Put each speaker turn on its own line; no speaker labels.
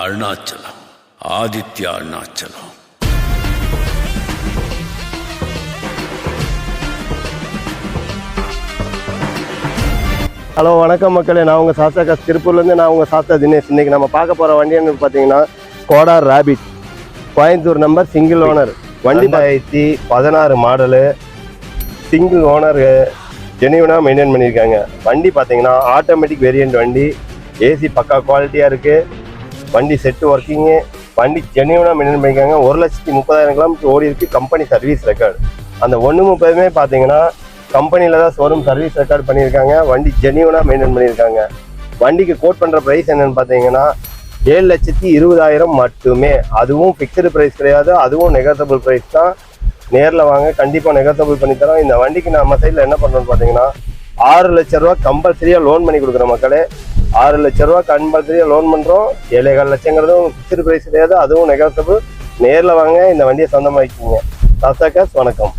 Arunachalam, Aditya Arunachalam.
Hello வணக்கம் மக்களே, நான் உங்கள் சாஸ்தா திருப்பூர்லேருந்து நான் உங்கள் சாஸ்தா தினேஷ். இன்றைக்கி நம்ம பார்க்க போகிற வண்டி என்னன்னு பார்த்தீங்கன்னா Skoda Rapid Coimbatore number, single owner வண்டி. 2016 மாடலு, சிங்கிள் ஓனர், ஜெனியூனாக மெயின்டைன் பண்ணியிருக்காங்க. வண்டி பார்த்தீங்கன்னா ஆட்டோமேட்டிக் வேரியண்ட் வண்டி, ஏசி பக்கா குவாலிட்டியாக இருக்குது, வண்டி செட்டு ஒர்க்கிங்கு, வண்டி ஜெனியூனாக மெயின்டைன் பண்ணியிருக்காங்க. 1,30,000 கிலோமீட்டர் ஓடி இருக்குது. Company service record. அந்த 130 பார்த்தீங்கன்னா கம்பெனியில் தான் ஷோரூம் சர்வீஸ் ரெக்கார்ட் பண்ணியிருக்காங்க. வண்டி ஜெனியூனாக மெயின்டைன் பண்ணியிருக்காங்க. வண்டிக்கு கோட் பண்ணுற ப்ரைஸ் என்னென்னு பார்த்தீங்கன்னா 7,20,000 மட்டுமே. அதுவும் ஃபிக்ஸ்டு ப்ரைஸ் கிடையாது, அதுவும் நெகோசியபிள் ப்ரைஸ் தான். நேரில் வாங்க, கண்டிப்பாக நெகோசியபிள் பண்ணி தரோம். இந்த வண்டிக்கு நம்ம சைடில் என்ன பண்ணுறோம்னு பார்த்தீங்கன்னா 6 லட்ச ரூபா கம்பல்சரியாக லோன் பண்ணி கொடுக்குறோம் மக்களே. 6 லட்ச ரூபா கம்பல்சரியாக லோன் பண்ணுறோம். 7,4 லட்சங்கிறதும் ஃபிக்ஸ்டு ப்ரைஸ் கிடையாது, அதுவும் நெகோசியபிள். நேரில் வாங்க, இந்த வண்டியை சொந்தமாக்கிங்க. சாஸ்தா காஸ், வணக்கம்.